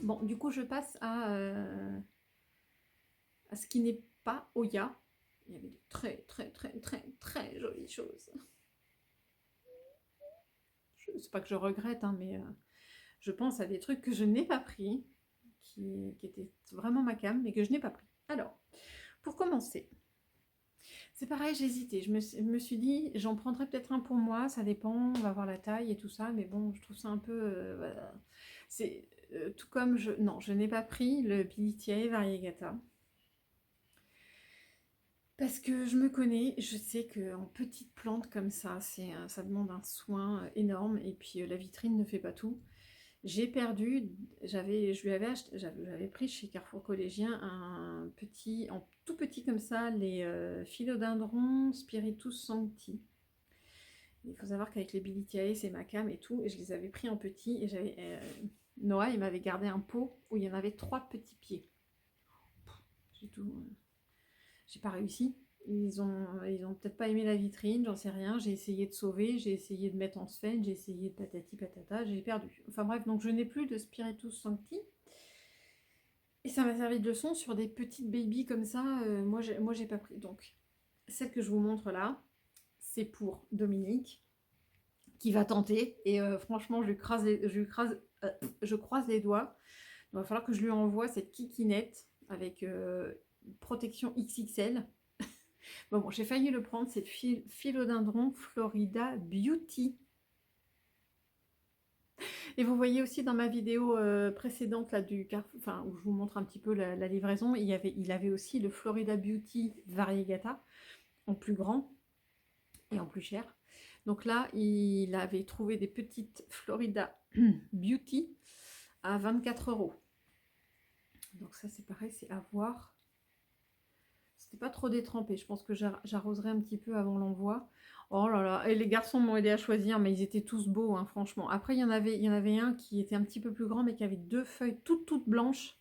Bon, du coup, je passe à ce qui n'est pas Oya. Il y avait de très jolies choses. C'est pas que je regrette, hein, mais je pense à des trucs que je n'ai pas pris, qui étaient vraiment ma came, mais que je n'ai pas pris. Alors, pour commencer, c'est pareil, j'ai hésité. Je me suis dit, j'en prendrai peut-être un pour moi, ça dépend, on va voir la taille et tout ça, mais bon, je trouve ça un peu... voilà. C'est tout comme je... Non, je n'ai pas pris le Pilitiae variegata. Parce que je me connais, je sais qu'en petite plante comme ça, ça demande un soin énorme, et puis la vitrine ne fait pas tout. J'ai perdu, je lui avais acheté, j'avais pris chez Carrefour Collégien un petit, en tout petit comme ça, les philodendrons Spiritus Sancti. Il faut savoir qu'avec les Bilitiae, c'est ma came et tout, et je les avais pris en petit, et j'avais Noah, il m'avait gardé un pot où il y en avait 3 petits pieds. J'ai tout, j'ai pas réussi. Ils ont peut-être pas aimé la vitrine, j'en sais rien. J'ai essayé de sauver, j'ai essayé de mettre en sphène, j'ai essayé de patati patata, j'ai perdu. Enfin bref, donc je n'ai plus de Spiritus Sancti. Et ça m'a servi de leçon sur des petites babies comme ça. Moi, j'ai pas pris. Donc, celle que je vous montre là, c'est pour Dominique, qui va tenter. Et franchement, je croise les doigts. Il va falloir que je lui envoie cette kikinette avec protection XXL. Bon, j'ai failli le prendre, c'est Philodendron Florida Beauty. Et vous voyez aussi dans ma vidéo précédente là, enfin, où je vous montre un petit peu la livraison, il avait aussi le Florida Beauty Variegata en plus grand et en plus cher. Donc là, il avait trouvé des petites Florida Beauty à 24 €. Donc ça c'est pareil, c'est à voir. C'était pas trop détrempé, je pense que j'arroserai un petit peu avant l'envoi. Oh là là, et les garçons m'ont aidé à choisir, mais ils étaient tous beaux, hein, franchement. Après, il y en avait un qui était un petit peu plus grand, mais qui avait 2 feuilles toutes blanches.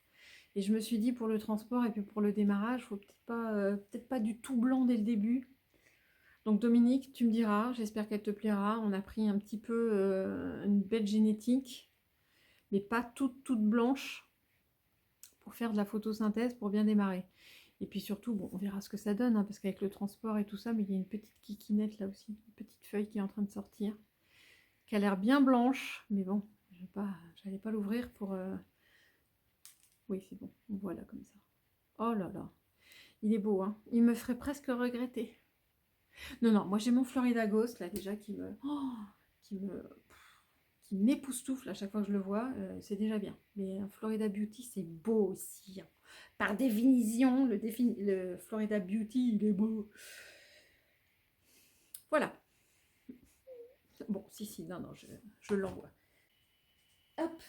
Et je me suis dit, pour le transport et puis pour le démarrage, faut peut-être pas du tout blanc dès le début. Donc Dominique, tu me diras, j'espère qu'elle te plaira. On a pris un petit peu une bête génétique, mais pas toute blanche, pour faire de la photosynthèse, pour bien démarrer. Et puis surtout, bon, on verra ce que ça donne, hein, parce qu'avec le transport et tout ça, mais il y a une petite kikinette là aussi, une petite feuille qui est en train de sortir, qui a l'air bien blanche, mais bon, je n'allais pas l'ouvrir pour... Oui, c'est bon, voilà comme ça. Oh là là, il est beau, hein. Il me ferait presque regretter. Non, non, moi j'ai mon Florida Ghost, là, déjà, qui m'époustoufle à chaque fois que je le vois, c'est déjà bien. Mais un Florida Beauty, c'est beau aussi, hein. Par définition, le Florida Beauty, il est beau. Voilà. Bon, si, non, je l'envoie. Hop.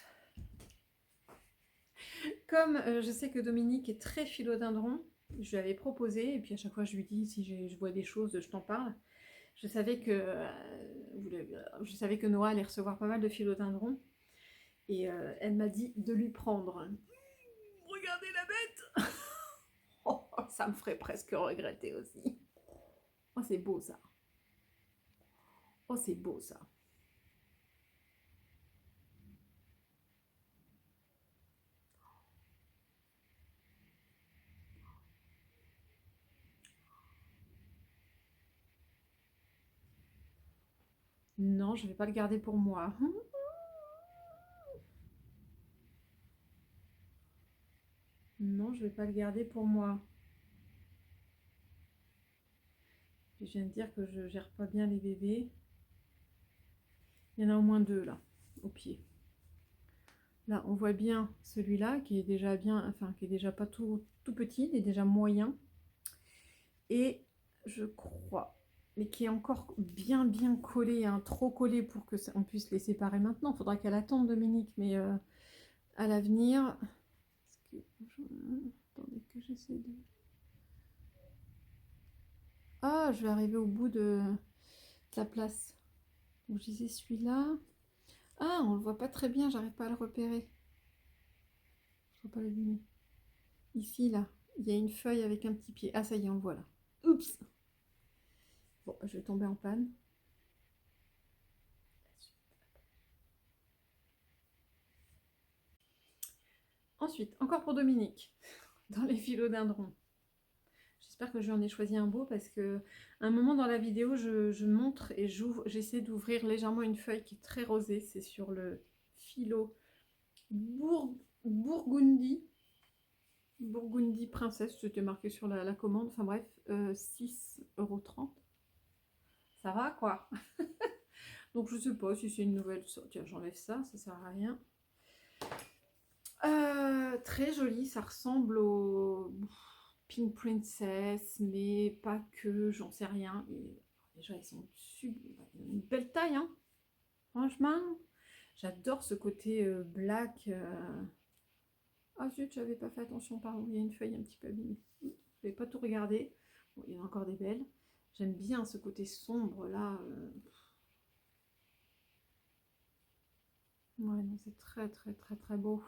Comme je sais que Dominique est très philodendron, je lui avais proposé, et puis à chaque fois je lui dis, si je vois des choses, je t'en parle. Je savais que Noah allait recevoir pas mal de philodendrons, et elle m'a dit de lui prendre. Regardez la bête. Oh, ça me ferait presque regretter aussi. Oh, c'est beau ça. Oh, c'est beau ça. Non, je vais pas le garder pour moi. Non, je vais pas le garder pour moi. Je viens de dire que je gère pas bien les bébés. Il y en a au moins 2 là, au pied. Là, on voit bien celui-là qui est déjà bien, enfin qui est déjà pas tout petit, il est déjà moyen. Et je crois, mais qui est encore bien collé, hein, trop collé pour que on puisse les séparer maintenant. Il faudra qu'elle attende Dominique, mais à l'avenir. Attendez que j'essaie de. Ah, je vais arriver au bout de la place. Donc je disais celui-là. Ah, on le voit pas très bien, j'arrive pas à le repérer. Je ne vois pas l'abîmer. Ici, là, il y a une feuille avec un petit pied. Ah, ça y est, on le voit là. Oups. Bon, je vais tomber en panne. Ensuite, encore pour Dominique, dans les philodendrons. J'espère que je lui en ai choisi un beau parce que à un moment dans la vidéo, je montre et j'essaie d'ouvrir légèrement une feuille qui est très rosée. C'est sur le philo Burgundy. Burgundy Princesse, c'était marqué sur la commande. Enfin bref, 6,30 €. Ça va quoi. Donc je sais pas si c'est une nouvelle. Tiens, j'enlève ça, ça sert à rien. Très joli, ça ressemble au Pink Princess, mais pas que, j'en sais rien. Et déjà, ils sont une belle taille, hein. Franchement, j'adore ce côté black. Ah zut, j'avais pas fait attention, pardon, il y a une feuille un petit peu abîmée. Je vais pas tout regarder. Bon, il y en a encore des belles. J'aime bien ce côté sombre là. Ouais, non, c'est très très très très beau.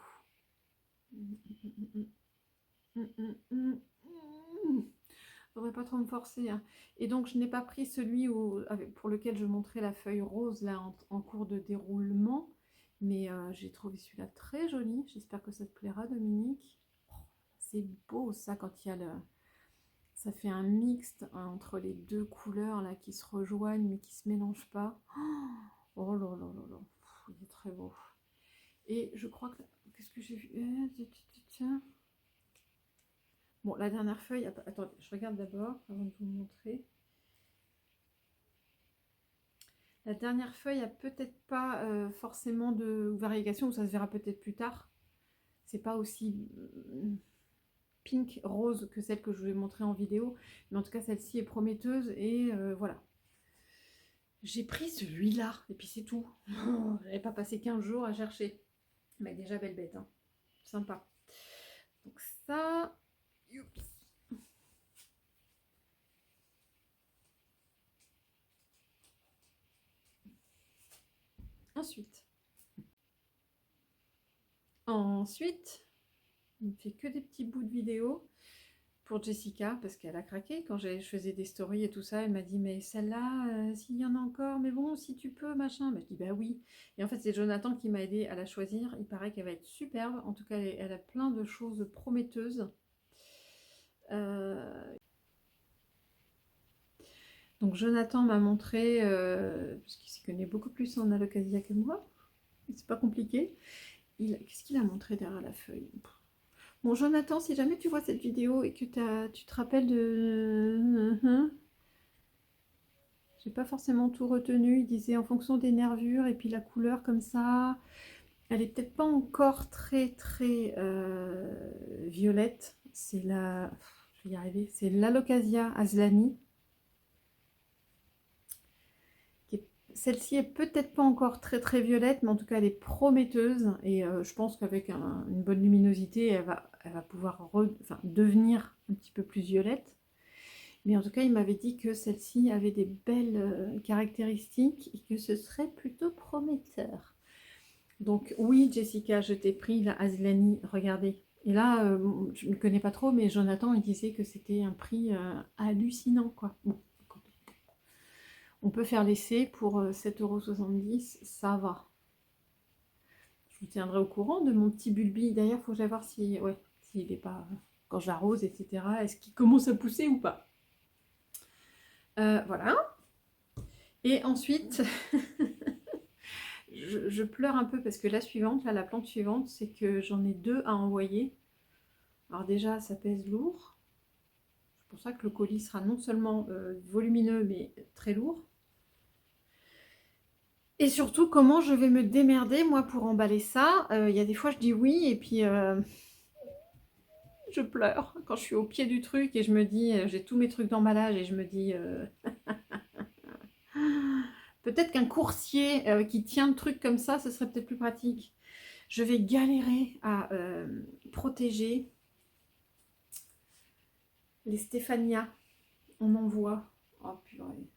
Faudrait pas trop me forcer, hein. Et donc je n'ai pas pris celui pour lequel je montrais la feuille rose là en cours de déroulement, mais j'ai trouvé celui-là très joli. J'espère que ça te plaira, Dominique. Oh, c'est beau ça quand il y a ça fait un mixte entre les deux couleurs là qui se rejoignent mais qui se mélangent pas. Oh là là là là, il est très beau. Et je crois que qu'est-ce que j'ai vu? Tiens. Bon, la dernière feuille, attendez, je regarde d'abord avant de vous montrer. La dernière feuille a peut-être pas forcément de variegation, ou ça se verra peut-être plus tard. C'est pas aussi pink rose que celle que je vous ai montrée en vidéo, mais en tout cas celle-ci est prometteuse et voilà. J'ai pris celui-là et puis c'est tout. J'avais pas passé 15 jours à chercher. Mais déjà belle bête, hein. Sympa. Donc ça. Youps. Ensuite, il me fait que des petits bouts de vidéo pour Jessica parce qu'elle a craqué quand je faisais des stories et tout ça. Elle m'a dit mais celle-là, s'il y en a encore, mais bon, si tu peux, machin. Mais je dis bah oui. Et en fait, c'est Jonathan qui m'a aidé à la choisir. Il paraît qu'elle va être superbe. En tout cas, elle a plein de choses prometteuses. Donc Jonathan m'a montré, parce qu'il s'y connaît beaucoup plus en alocasia que moi. C'est pas compliqué. Qu'est-ce qu'il a montré derrière la feuille? Bon, Jonathan, si jamais tu vois cette vidéo et que tu te rappelles de... J'ai pas forcément tout retenu. Il disait en fonction des nervures et puis la couleur comme ça. Elle est peut-être pas encore très très violette. C'est la... Je vais y arriver. C'est l'Alocasia Aslani. Celle-ci est peut-être pas encore très très violette, mais en tout cas elle est prometteuse et je pense qu'avec une bonne luminosité, elle va pouvoir devenir un petit peu plus violette. Mais en tout cas, il m'avait dit que celle-ci avait des belles caractéristiques et que ce serait plutôt prometteur. Donc oui, Jessica, je t'ai pris la Aslani, regardez. Et là, je ne connais pas trop, mais Jonathan, il disait que c'était un prix hallucinant, quoi. Bon. On peut faire l'essai pour 7,70 €, ça va. Je vous tiendrai au courant de mon petit bulbi. D'ailleurs, il faut que j'aille voir si, ouais, s'il n'est pas, quand j'arrose, etc., est-ce qu'il commence à pousser ou pas. Voilà. Et ensuite, je pleure un peu parce que la suivante, là, la plante suivante, c'est que j'en ai deux à envoyer. Alors déjà, ça pèse lourd. C'est pour ça que le colis sera non seulement volumineux, mais très lourd. Et surtout, comment je vais me démerder, moi, pour emballer ça. Il y a des fois, je dis oui, et puis je pleure quand je suis au pied du truc, et je me dis, j'ai tous mes trucs d'emballage, et je me dis, peut-être qu'un coursier qui tient le truc comme ça, ce serait peut-être plus pratique. Je vais galérer à protéger les Stéphania. On en voit. Oh purée.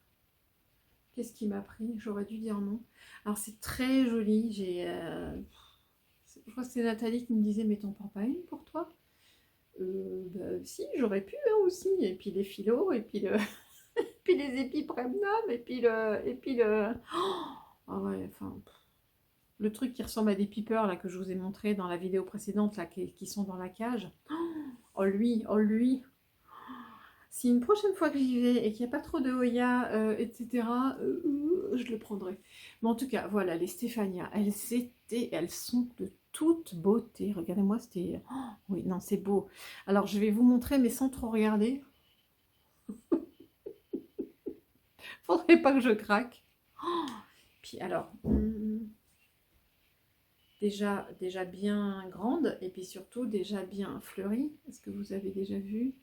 Qu'est-ce qui m'a pris? J'aurais dû dire non. Alors c'est très joli. Je crois que c'est Nathalie qui me disait mais t'en prends pas une pour toi? Bah, si, j'aurais pu hein, aussi. Et puis les philos, et puis puis les épipremnum, et puis le... Oh, ah ouais, enfin... le truc qui ressemble à des peepers là que je vous ai montré dans la vidéo précédente là qui sont dans la cage. Oh lui. Si une prochaine fois que j'y vais et qu'il n'y a pas trop de Hoya, etc., je le prendrai. Mais en tout cas, voilà, les Stéphania, elles sont de toute beauté. Regardez-moi, c'était... Oh, oui, non, c'est beau. Alors, je vais vous montrer, mais sans trop regarder. Faudrait pas que je craque. Oh, puis alors, déjà bien grande, et puis surtout déjà bien fleurie. Est-ce que vous avez déjà vu?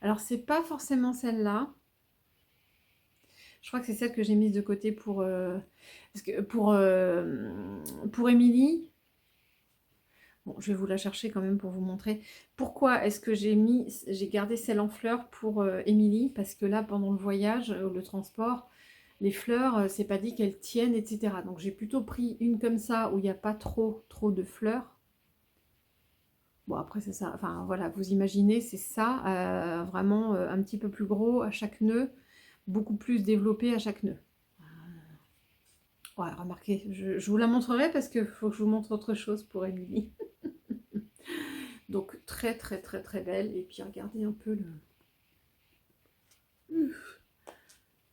Alors, c'est pas forcément celle-là. Je crois que c'est celle que j'ai mise de côté pour Émilie. Bon, je vais vous la chercher quand même pour vous montrer. Pourquoi est-ce que j'ai gardé celle en fleurs pour Émilie? Parce que là, pendant le voyage, le transport, les fleurs, c'est pas dit qu'elles tiennent, etc. Donc j'ai plutôt pris une comme ça où il n'y a pas trop de fleurs. Bon, après, c'est ça. Enfin, voilà, vous imaginez, c'est ça. Vraiment un petit peu plus gros à chaque nœud. Beaucoup plus développé à chaque nœud. Ouais, remarquez, je vous la montrerai parce qu'il faut que je vous montre autre chose pour Émilie. Donc, très belle. Et puis, regardez un peu le...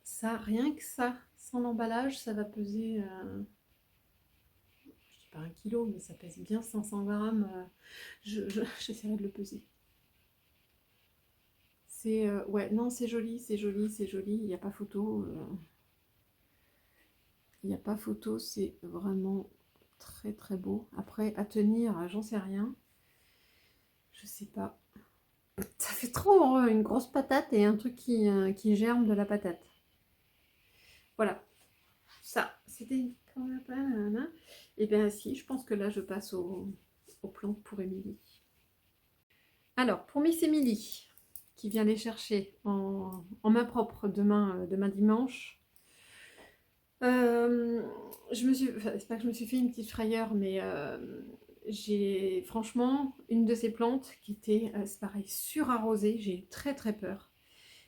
Ça, rien que ça, sans l'emballage, ça va peser... je dis pas 1 kilo, mais ça pèse bien 500 grammes. J'essaierai de le peser. C'est... ouais, non, c'est joli. Il n'y a pas photo. Il n'y a pas photo, c'est vraiment très beau. Après, à tenir, j'en sais rien. Je sais pas. Ça fait trop une grosse patate et un truc qui germe de la patate. Voilà. Ça, c'était... Et bien si, je pense que là, je passe aux plantes pour Émilie. Alors, pour Miss Émilie, qui vient les chercher en main propre demain dimanche, c'est pas que je me suis fait une petite frayeur, mais j'ai franchement une de ces plantes qui était, c'est pareil, surarrosée. J'ai eu très peur.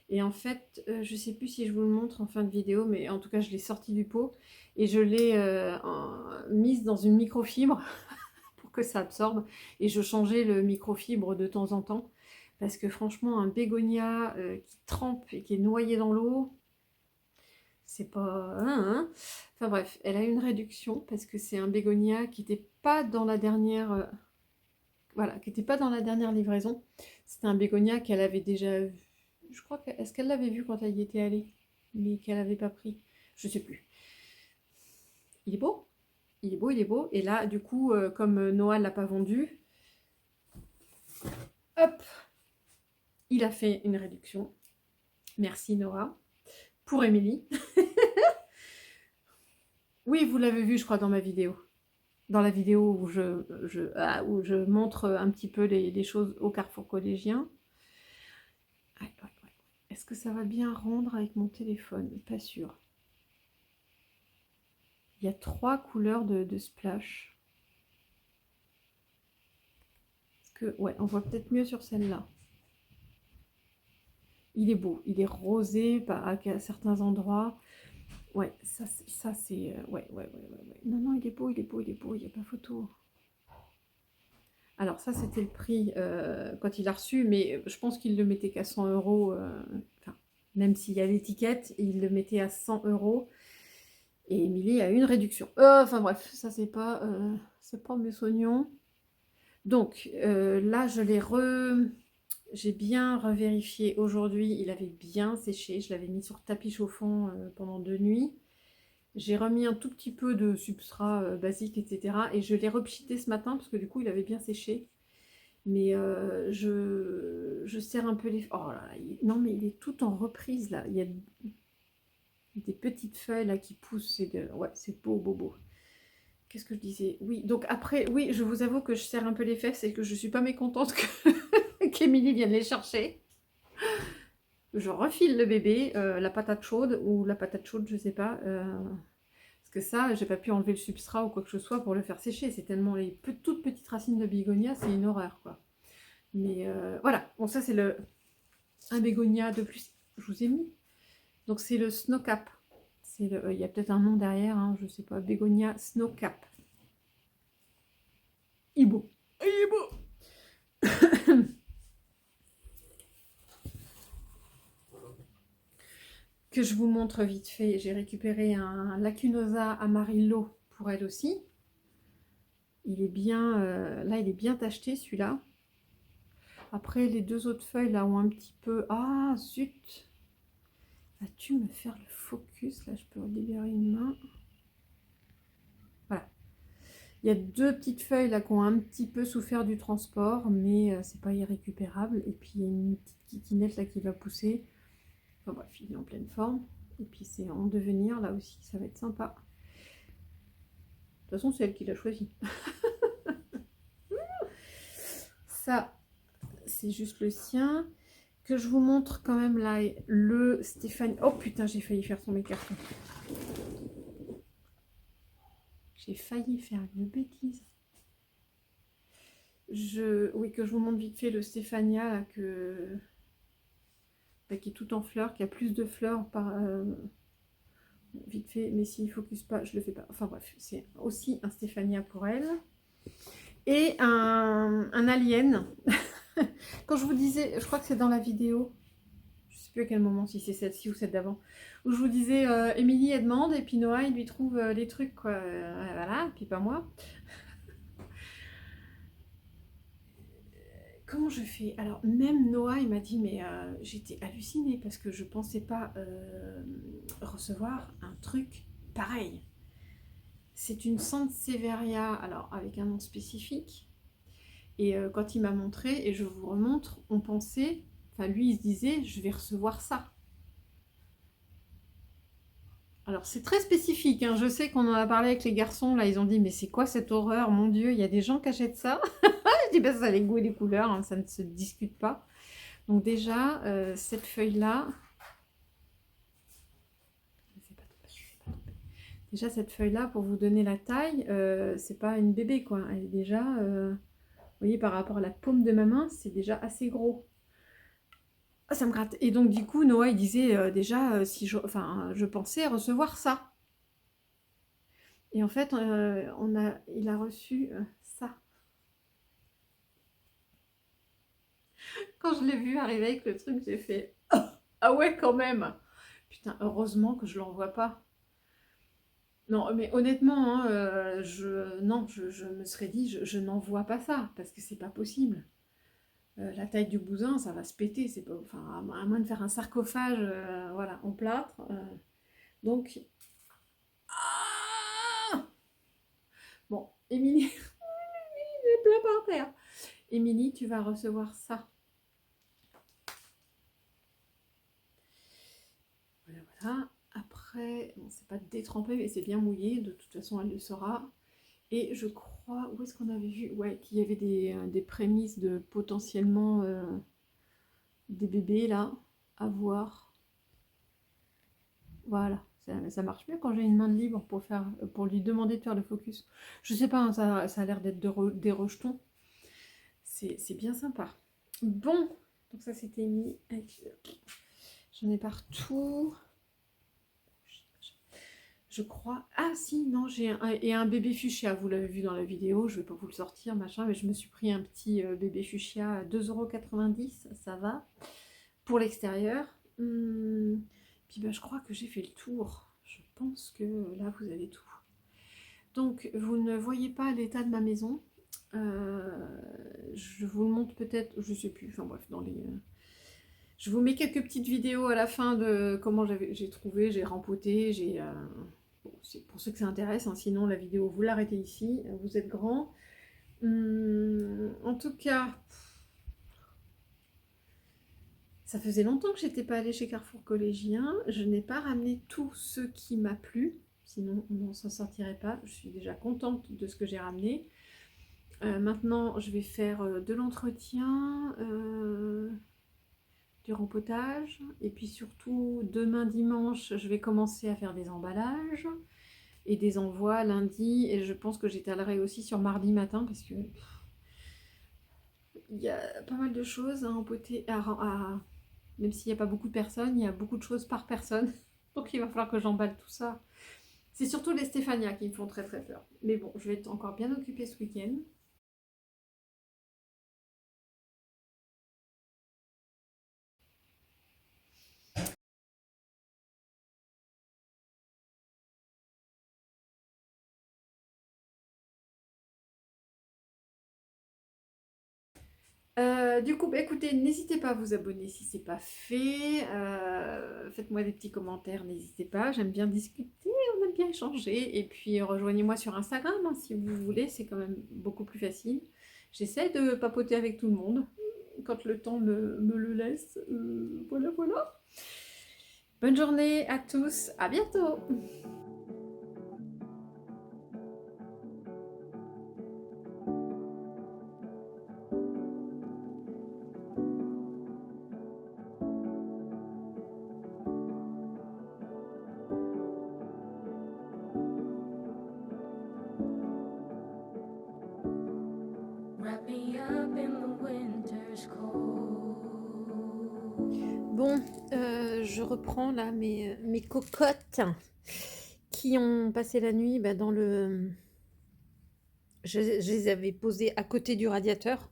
Et en fait, je sais plus si je vous le montre en fin de vidéo, mais en tout cas, je l'ai sortie du pot et je l'ai mise dans une microfibre pour que ça absorbe. Et je changeais le microfibre de temps en temps parce que franchement, un bégonia qui trempe et qui est noyé dans l'eau, c'est pas... Enfin bref, elle a une réduction parce que c'est un bégonia qui n'était pas dans la dernière... voilà, qui n'était pas dans la dernière livraison. C'était un bégonia qu'elle avait déjà vu. Je crois que... Est-ce qu'elle l'avait vu quand elle y était allée? Mais qu'elle n'avait pas pris. Je sais plus. Il est beau. Il est beau. Et là, du coup, comme Noah ne l'a pas vendu, hop, il a fait une réduction. Merci Noah. Pour Émilie. Oui, vous l'avez vu, je crois, dans ma vidéo. Dans la vidéo où je montre un petit peu les choses au Carrefour collégien. Ouais. Est-ce que ça va bien rendre avec mon téléphone? Pas sûr. Il y a 3 couleurs de splash. Ouais, on voit peut-être mieux sur celle-là. Il est beau, il est rosé à certains endroits. Ouais, ça c'est... Ouais. Non, il est beau, il n'y a pas photo. Alors ça, c'était le prix quand il l'a reçu, mais je pense qu'il le mettait qu'à 100 €. Même s'il y a l'étiquette, il le mettait à 100 €. Et Émilie a eu une réduction. Enfin bref, ça c'est pas mes oignons. Donc là, j'ai bien revérifié aujourd'hui. Il avait bien séché. Je l'avais mis sur tapis chauffant pendant 2 nuits. J'ai remis un tout petit peu de substrat basique, etc. Et je l'ai repchité ce matin parce que du coup, il avait bien séché. Mais je serre un peu les... Oh là là, non mais il est tout en reprise là. Il y a des petites feuilles là qui poussent. Ouais, c'est beau. Qu'est-ce que je disais? Oui, donc après, oui, je vous avoue que je serre un peu les fesses et que je suis pas mécontente qu'Émilie vienne les chercher. Je refile le bébé, la patate chaude, ou la patate chaude, je sais pas. Parce que ça, j'ai pas pu enlever le substrat ou quoi que ce soit pour le faire sécher. C'est tellement les toutes petites racines de bégonia, c'est une horreur, quoi. Mais voilà, bon ça c'est un bégonia de plus, je vous ai mis. Donc c'est le Snowcap. Il y a peut-être un nom derrière, hein, je sais pas, bégonia Snowcap. Il est beau. Il est beau. Que je vous montre vite fait. J'ai récupéré un Lacunosa Amarillo pour elle aussi. Il est bien, là il est bien tacheté celui-là. Après les deux autres feuilles là ont un petit peu... Ah zut! Vas-tu me faire le focus? Là je peux libérer une main. Voilà. Il y a deux petites feuilles là qui ont un petit peu souffert du transport, mais c'est pas irrécupérable. Et puis il y a une petite kikinette là qui va pousser. Enfin bref, il est en pleine forme. Et puis c'est en devenir là aussi, ça va être sympa. De toute façon, c'est elle qui l'a choisi. Ça, c'est juste le sien. Que je vous montre quand même là, le Stéphanie. Oh putain, j'ai failli faire tomber carton. J'ai failli faire une bêtise. Oui, que je vous montre vite fait le Stéphania là, là, qui est tout en fleurs, qui a plus de fleurs par vite fait, mais s'il ne focus pas, je le fais pas. Enfin bref, c'est aussi un Stéphania pour elle. Et un alien. Quand je vous disais, je crois que c'est dans la vidéo, je sais plus à quel moment, si c'est celle-ci ou celle d'avant, où je vous disais, Émilie elle demande, et puis Noah il lui trouve les trucs, quoi. Voilà, puis pas moi. Comment je fais? Alors, même Noah, il m'a dit, mais j'étais hallucinée parce que je pensais pas recevoir un truc pareil. C'est une Sansevieria, alors avec un nom spécifique. Et quand il m'a montré, et je vous remontre, on pensait, enfin lui il se disait, je vais recevoir ça. Alors c'est très spécifique, hein. Je sais qu'on en a parlé avec les garçons, là ils ont dit, mais c'est quoi cette horreur, mon Dieu, il y a des gens qui achètent ça. Je dis, ben ça a les goûts et les couleurs, hein, ça ne se discute pas. Donc déjà, cette feuille-là, déjà cette feuille-là, pour vous donner la taille, c'est pas une bébé, quoi. Elle est déjà, vous voyez, par rapport à la paume de ma main, c'est déjà assez gros. Ah, ça me gratte. Et donc du coup, Noah, il disait déjà, si je pensais recevoir ça. Et en fait, il a reçu ça. Quand je l'ai vu arriver avec le truc, j'ai fait ah ouais, quand même. Putain, heureusement que je l'envoie pas. Non, mais honnêtement, hein, non, je me serais dit, je n'envoie pas ça parce que c'est pas possible. La taille du bousin, ça va se péter. C'est pas, enfin, à moins de faire un sarcophage, voilà, en plâtre. Donc, ah bon, Émilie, est plat par terre. Émilie, tu vas recevoir ça. Voilà, voilà. Après, bon, c'est pas détrempé, mais c'est bien mouillé. De toute façon, elle le saura. Et je crois, où est-ce qu'on avait vu? Ouais, qu'il y avait des prémices de potentiellement des bébés là, à voir. Voilà, ça marche mieux quand j'ai une main de libre pour lui demander de faire le focus. Je sais pas, hein, ça a l'air d'être des rejetons. C'est bien sympa. Bon, donc ça c'était mis. J'en ai partout. Je crois. Ah si, non, j'ai un bébé fuchsia. Vous l'avez vu dans la vidéo, je vais pas vous le sortir, machin, mais je me suis pris un petit bébé fuchsia à 2,90 €, ça va. Pour l'extérieur. Puis bah, je crois que j'ai fait le tour. Je pense que là, vous avez tout. Donc, vous ne voyez pas l'état de ma maison. Je vous le montre peut-être, je sais plus, enfin bref, dans les... Je vous mets quelques petites vidéos à la fin de comment j'ai trouvé, j'ai rempoté, bon, c'est pour ceux que ça intéresse, hein, sinon la vidéo, vous l'arrêtez ici, vous êtes grand. En tout cas, ça faisait longtemps que j'étais pas allée chez Carrefour Collégien, je n'ai pas ramené tout ce qui m'a plu, sinon on n'en s'en sortirait pas, je suis déjà contente de ce que j'ai ramené. Maintenant, je vais faire de l'entretien, du rempotage, et puis surtout demain dimanche je vais commencer à faire des emballages et des envois lundi, et je pense que j'étalerai aussi sur mardi matin parce que il y a pas mal de choses à empoter, même s'il n'y a pas beaucoup de personnes, il y a beaucoup de choses par personne, donc il va falloir que j'emballe tout ça. C'est surtout les Stéphania qui me font très très peur, mais bon, je vais être encore bien occupée ce week-end. Du coup, bah, écoutez, n'hésitez pas à vous abonner si c'est pas fait. Faites-moi des petits commentaires, n'hésitez pas. J'aime bien discuter, on aime bien échanger. Et puis rejoignez-moi sur Instagram hein, si vous voulez, c'est quand même beaucoup plus facile. J'essaie de papoter avec tout le monde quand le temps me le laisse. Voilà, voilà. Bonne journée à tous, à bientôt. Wrap me up in the winter's cold. Bon, je reprends là mes cocottes qui ont passé la nuit bah, dans le... Je les avais posées à côté du radiateur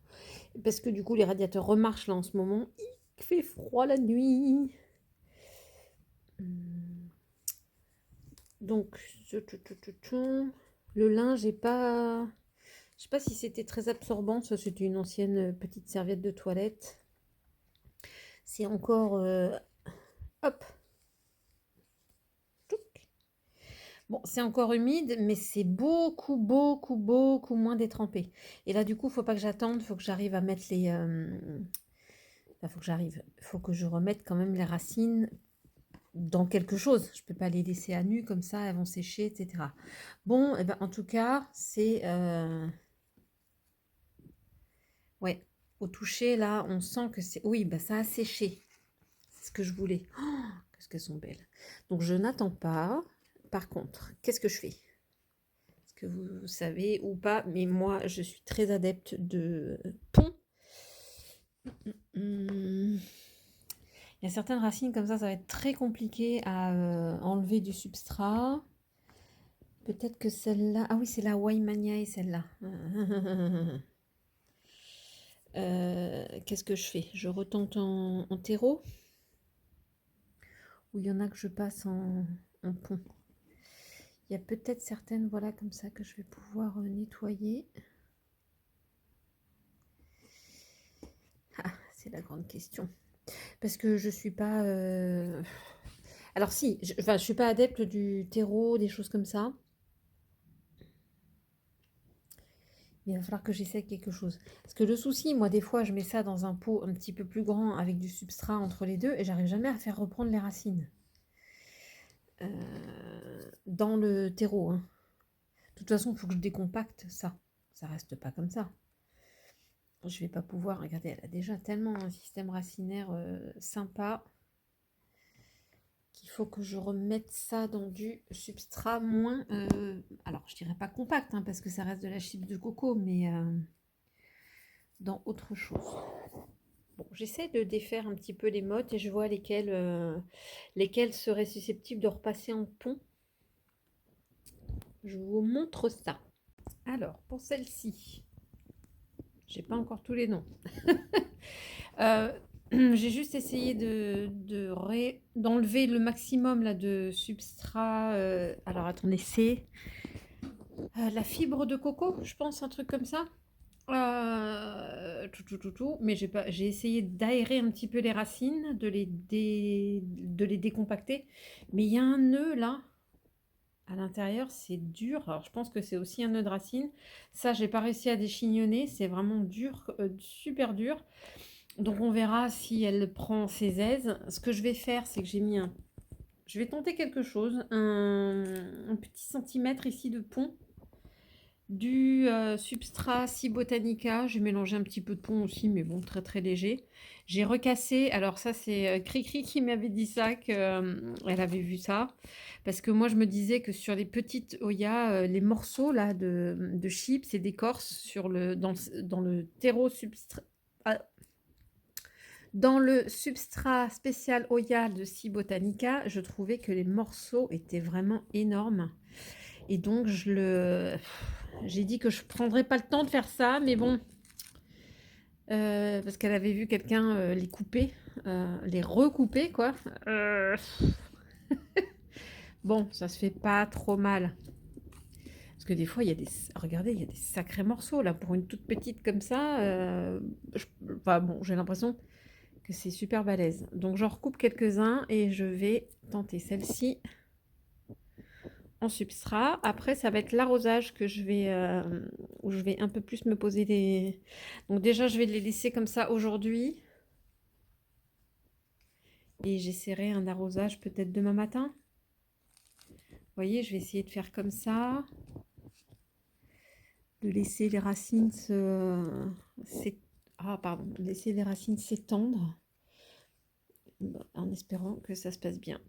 parce que du coup les radiateurs remarchent là en ce moment. Il fait froid la nuit. Donc, le linge est pas... Je sais pas si c'était très absorbant. Ça, c'était une ancienne petite serviette de toilette. C'est encore... hop. Bon, c'est encore humide, mais c'est beaucoup, beaucoup, beaucoup moins détrempé. Et là, du coup, faut pas que j'attende. Faut que j'arrive à mettre les... Enfin, faut que j'arrive. Faut que je remette quand même les racines dans quelque chose. Je peux pas les laisser à nu comme ça, elles vont sécher, etc. Bon, et ben, en tout cas, c'est... Ouais, au toucher, là, on sent que c'est... Oui, bah, ça a séché. C'est ce que je voulais. Oh, qu'est-ce qu'elles sont belles. Donc, je n'attends pas. Par contre, qu'est-ce que je fais? Est-ce que vous savez ou pas? Mais moi, je suis très adepte de pont. Il y a certaines racines comme ça va être très compliqué à enlever du substrat. Peut-être que celle-là... Ah oui, c'est la Waimania et celle-là. Qu'est-ce que je fais? Je retente en terreau ou il y en a que je passe en pont? Il y a peut-être certaines, voilà, comme ça que je vais pouvoir nettoyer. Ah, c'est la grande question. Parce que je suis pas... Alors si, je suis pas adepte du terreau, des choses comme ça. Il va falloir que j'essaie quelque chose. Parce que le souci, moi, des fois, je mets ça dans un pot un petit peu plus grand avec du substrat entre les deux et j'arrive jamais à faire reprendre les racines. Dans le terreau. Hein. De toute façon, il faut que je décompacte ça. Ça reste pas comme ça. Je vais pas pouvoir... Regardez, elle a déjà tellement un système racinaire sympa qu'il faut que je remette ça dans du substrat moins... alors, je dirais pas compact, hein, parce que ça reste de la chips de coco, mais dans autre chose. Bon, j'essaie de défaire un petit peu les mottes et je vois lesquelles seraient susceptibles de repasser en pont. Je vous montre ça. Alors, pour celle-ci, j'ai pas encore tous les noms. J'ai juste essayé d'enlever le maximum là, de substrat. Alors, attendez, c'est la fibre de coco, je pense, un truc comme ça. Tout. Mais j'ai essayé d'aérer un petit peu les racines, de les décompacter. Mais il y a un nœud là, à l'intérieur, c'est dur. Alors je pense que c'est aussi un nœud de racine. Ça, j'ai pas réussi à déchignonner. C'est vraiment dur, super dur. Donc on verra si elle prend ses aises. Ce que je vais faire, c'est que j'ai mis un... Je vais tenter quelque chose. Un petit centimètre ici de pont. Du substrat Cibotanica, j'ai mélangé un petit peu de pont aussi, mais bon, très très léger. J'ai recassé, alors ça c'est Cricri qui m'avait dit ça, qu'elle avait vu ça, parce que moi je me disais que sur les petites Oya, les morceaux là de chips et d'écorce dans le terreau substrat... Dans le substrat spécial Oya de Cibotanica, je trouvais que les morceaux étaient vraiment énormes. Et donc, j'ai dit que je prendrais pas le temps de faire ça, mais bon, parce qu'elle avait vu quelqu'un les couper, les recouper, quoi. Bon, ça se fait pas trop mal. Parce que des fois, il y a des... Regardez, il y a des sacrés morceaux, là, pour une toute petite comme ça. Enfin, bon, j'ai l'impression que c'est super balèze. Donc, j'en recoupe quelques-uns et je vais tenter celle-ci en substrat. Après, ça va être l'arrosage que je vais... où je vais un peu plus me poser des... Donc, déjà, je vais les laisser comme ça aujourd'hui. Et j'essaierai un arrosage peut-être demain matin. Vous voyez, je vais essayer de faire comme ça. De laisser les racines laisser les racines s'étendre en espérant que ça se passe bien.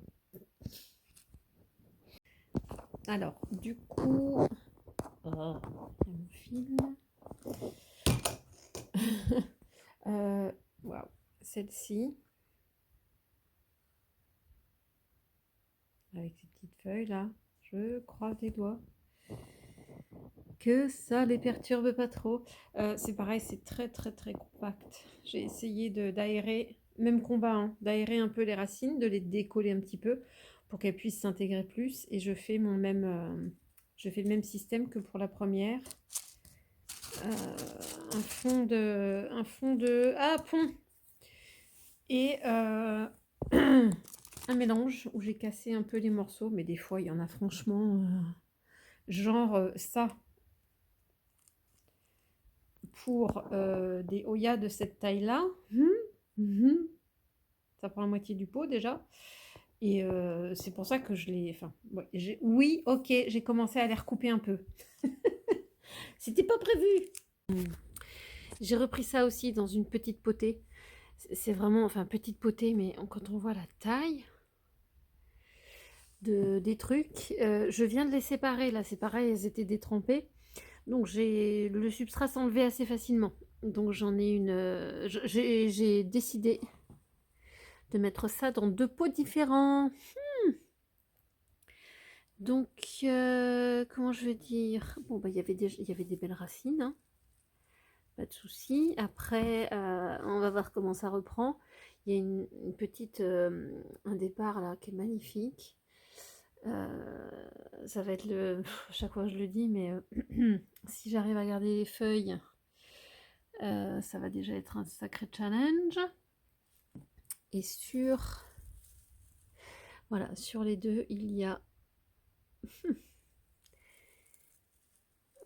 Alors, du coup, mon film. Waouh, celle-ci avec ces petites feuilles là, je croise les doigts que ça les perturbe pas trop. C'est pareil, c'est très très très compact. J'ai essayé d'aérer, même combat, hein, d'aérer un peu les racines, de les décoller un petit peu pour qu'elles puissent s'intégrer plus. Et je fais je fais le même système que pour la première. Un fond de pont et un mélange où j'ai cassé un peu les morceaux, mais des fois il y en a franchement genre ça. Pour des Oya de cette taille-là, ça prend la moitié du pot déjà. Et c'est pour ça que je l'ai... Enfin, ouais, oui, ok, j'ai commencé à les recouper un peu. C'était pas prévu. J'ai repris ça aussi dans une petite potée. C'est vraiment... Enfin, petite potée, mais quand on voit la taille des trucs... je viens de les séparer, là, c'est pareil, elles étaient détrempées. Donc le substrat s'enlevait assez facilement. Donc j'en ai une... j'ai décidé de mettre ça dans 2 pots différents. Donc, comment je veux dire? Bon, bah, il y avait des belles racines, hein. Pas de souci. Après, on va voir comment ça reprend. Il y a une petite... un départ là qui est magnifique. Ça va être le... Chaque fois je le dis, mais si j'arrive à garder les feuilles, ça va déjà être un sacré challenge. Et voilà, sur les deux, il y a...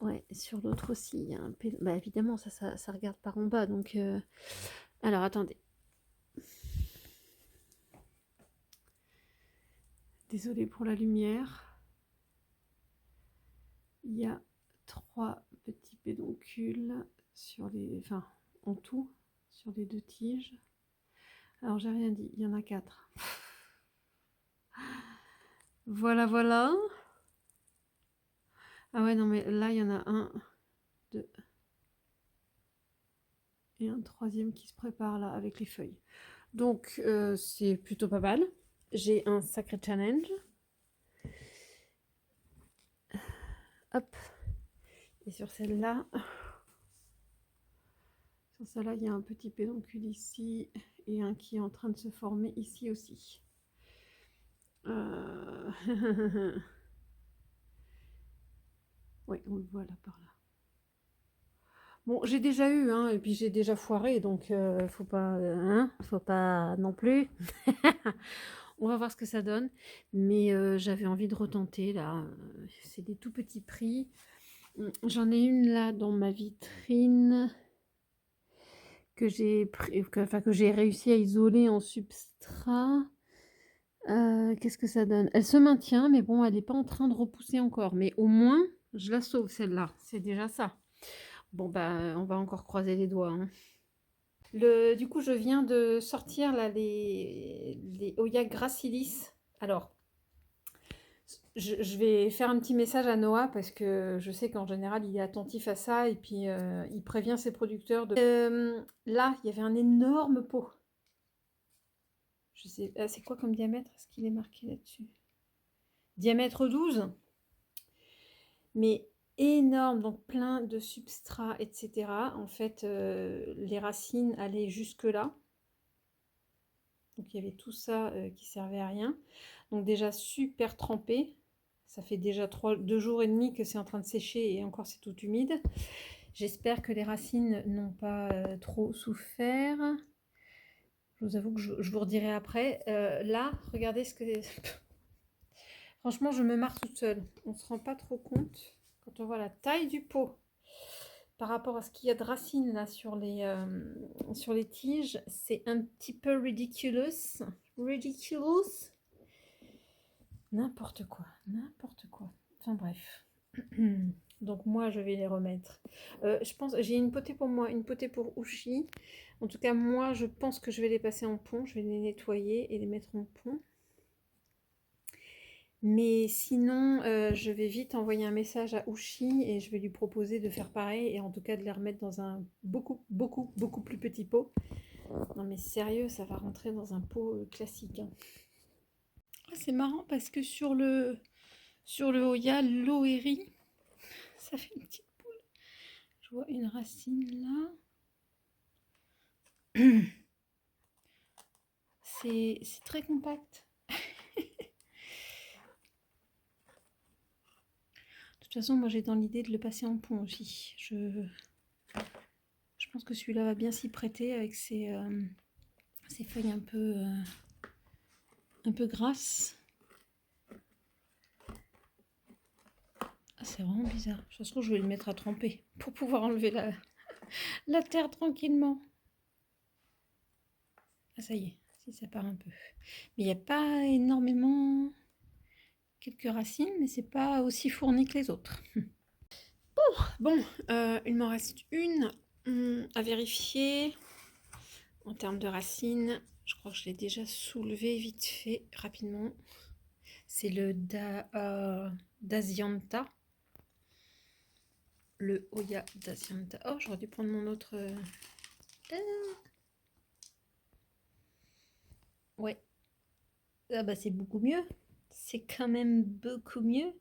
Ouais, sur l'autre aussi, il y a un peu... Bah évidemment, ça regarde par en bas, donc... Alors, attendez. Désolée pour la lumière. Il y a 3 petits pédoncules sur les... Enfin, en tout, sur les 2 tiges. Alors, j'ai rien dit, il y en a 4. Voilà, voilà. Ah ouais, non, mais là, il y en a 1, 2... Et un troisième qui se prépare là avec les feuilles. Donc c'est plutôt pas mal. J'ai un sacré challenge. Hop. Et sur celle-là, il y a un petit pédoncule ici et un qui est en train de se former ici aussi. Oui, on le voit là par là. Bon, j'ai déjà eu, hein, et puis j'ai déjà foiré, donc faut pas non plus. On va voir ce que ça donne, mais j'avais envie de retenter là. C'est des tout petits prix. J'en ai une là dans ma vitrine que j'ai réussi à isoler en substrat. Qu'est-ce que ça donne? Elle se maintient, mais bon, elle n'est pas en train de repousser encore. Mais au moins, je la sauve celle-là. C'est déjà ça. Bon, bah, on va encore croiser les doigts, hein. Du coup, je viens de sortir là les Oya Gracilis. Alors, je vais faire un petit message à Noah parce que je sais qu'en général, il est attentif à ça et puis il prévient ses producteurs de... là, il y avait un énorme pot. Je sais, c'est quoi comme diamètre? Est-ce qu'il est marqué là-dessus? Diamètre 12. Mais énorme, donc plein de substrats, etc. En fait, les racines allaient jusque là. Donc il y avait tout ça qui servait à rien. Donc déjà super trempé. Ça fait déjà 2 jours et demi que c'est en train de sécher et encore c'est tout humide. J'espère que les racines n'ont pas trop souffert. Je vous avoue que je vous redirai après. Là, regardez ce que... Franchement, je me marre toute seule. On ne se rend pas trop compte quand on voit la taille du pot par rapport à ce qu'il y a de racines là sur les tiges. C'est un petit peu ridiculous. Ridiculous. N'importe quoi. N'importe quoi. Enfin bref. Donc moi, je vais les remettre. Je pense, j'ai une potée pour moi, une potée pour Ushi. En tout cas, moi, je pense que je vais les passer en pont. Je vais les nettoyer et les mettre en pont. Mais sinon, je vais vite envoyer un message à Ushi et je vais lui proposer de faire pareil et en tout cas de les remettre dans un beaucoup plus petit pot. Non mais sérieux, ça va rentrer dans un pot classique, hein. Ah, c'est marrant parce que sur le Hoya Loeri, ça fait une petite boule. Je vois une racine là. C'est très compact. De toute façon, moi j'ai dans l'idée de le passer en pont aussi. Je pense que celui-là va bien s'y prêter avec ses feuilles un peu grasses. Ah, c'est vraiment bizarre. Je pense que je vais le mettre à tremper pour pouvoir enlever la terre tranquillement. Ah, ça y est, si ça part un peu. Mais il n'y a pas énormément... Quelques racines, mais c'est pas aussi fourni que les autres. Bon, il m'en reste une à vérifier. En termes de racines, je crois que je l'ai déjà soulevé vite fait, rapidement. C'est le Dasyantha. Le Hoya Dasyantha. Oh, j'aurais dû prendre mon autre... Ouais. Ah bah c'est beaucoup mieux. C'est quand même beaucoup mieux.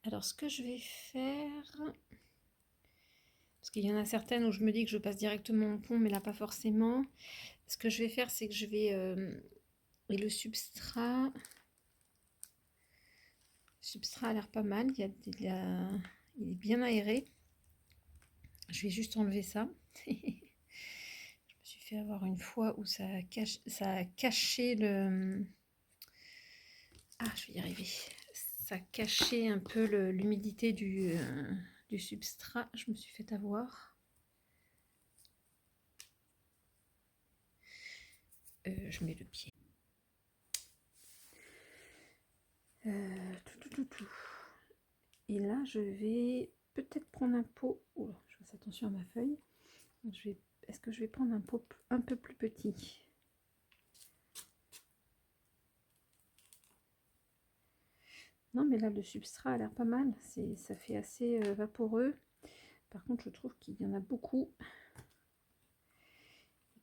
Alors ce que je vais faire... Parce qu'il y en a certaines où je me dis que je passe directement au pont, mais là pas forcément. Ce que je vais faire, c'est que je vais... et le substrat... Le substrat a l'air pas mal. Il est bien aéré. Je vais juste enlever ça. Je me suis fait avoir une fois où ça a caché le... Ah, je vais y arriver. Ça a caché un peu l'humidité du substrat. Je me suis fait avoir. Je mets le pied. Tout. Et là, je vais peut-être prendre un pot. Oh, je fasse attention à ma feuille. Est-ce que je vais prendre un pot un peu plus petit? Non, mais là, le substrat a l'air pas mal. Ça fait assez vaporeux. Par contre, je trouve qu'il y en a beaucoup.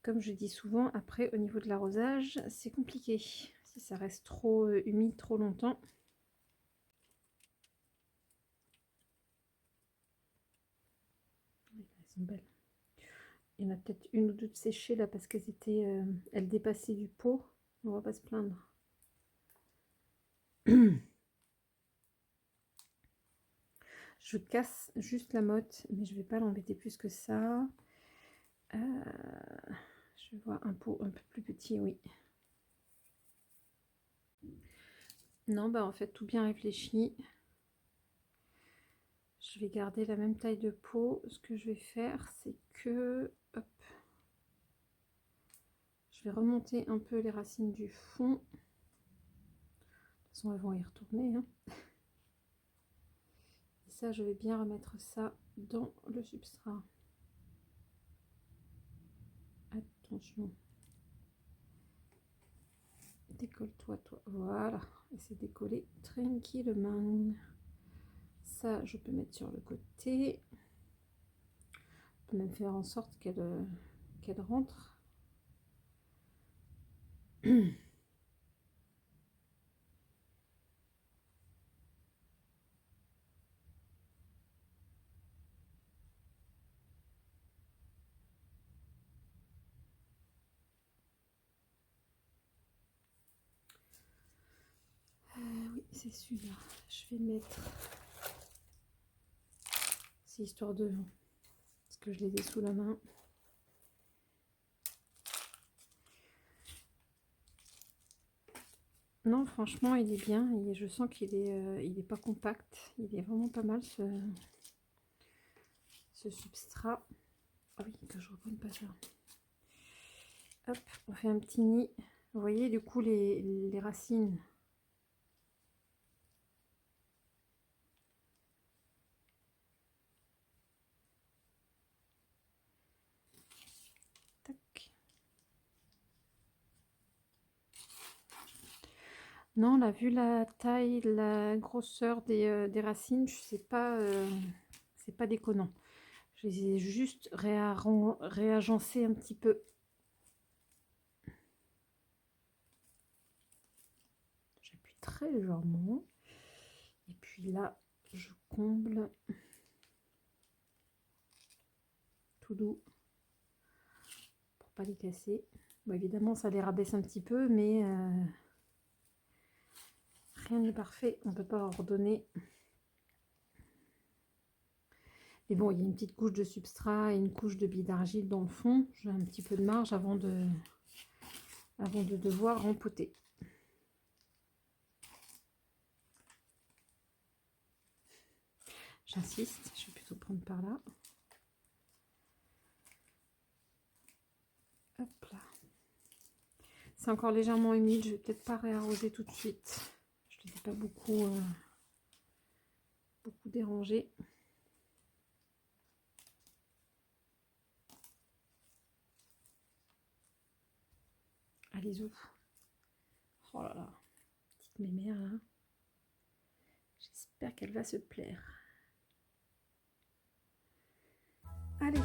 Comme je dis souvent, après, au niveau de l'arrosage, c'est compliqué. Si ça reste trop humide trop longtemps. Elles sont belles. Il y en a peut-être une ou deux de séchées là parce qu'elles étaient, elles dépassaient du pot. On va pas se plaindre. Je casse juste la motte, mais je vais pas l'embêter plus que ça. Je vois un pot un peu plus petit, oui. Non, bah en fait, tout bien réfléchi. Je vais garder la même taille de pot. Ce que je vais faire, c'est que... Hop, je vais remonter un peu les racines du fond. De toute façon, elles vont y retourner, hein. Et ça, je vais bien remettre ça dans le substrat. Attention. Décolle-toi, toi. Voilà. Et c'est décollé tranquillement. Ça, je peux mettre sur le côté. Je peux même faire en sorte qu'elle rentre. c'est celui-là. Je vais mettre... C'est histoire de... Parce que je les ai sous la main. Non, franchement, il est bien. Je sens qu'il est, il est pas compact. Il est vraiment pas mal ce substrat. Ah oui, que je reprenne pas ça. Hop, on fait un petit nid. Vous voyez, du coup, les racines. Tac. Non, là, vu la taille, la grosseur des racines, c'est pas déconnant. Je les ai juste réagencés un petit peu. J'appuie très légèrement. Et puis là, je comble tout doux pour pas les casser. Bon, évidemment, ça les rabaisse un petit peu, mais rien n'est parfait. On ne peut pas ordonner. Et bon, il y a une petite couche de substrat et une couche de billes d'argile dans le fond. J'ai un petit peu de marge avant de devoir rempoter. J'insiste, je vais plutôt prendre par là. Hop là. C'est encore légèrement humide, je vais peut-être pas réarroser tout de suite. Je ne les ai pas beaucoup dérangés. Allez-y. Oh là là, petite mémère là. J'espère qu'elle va se plaire. Allez.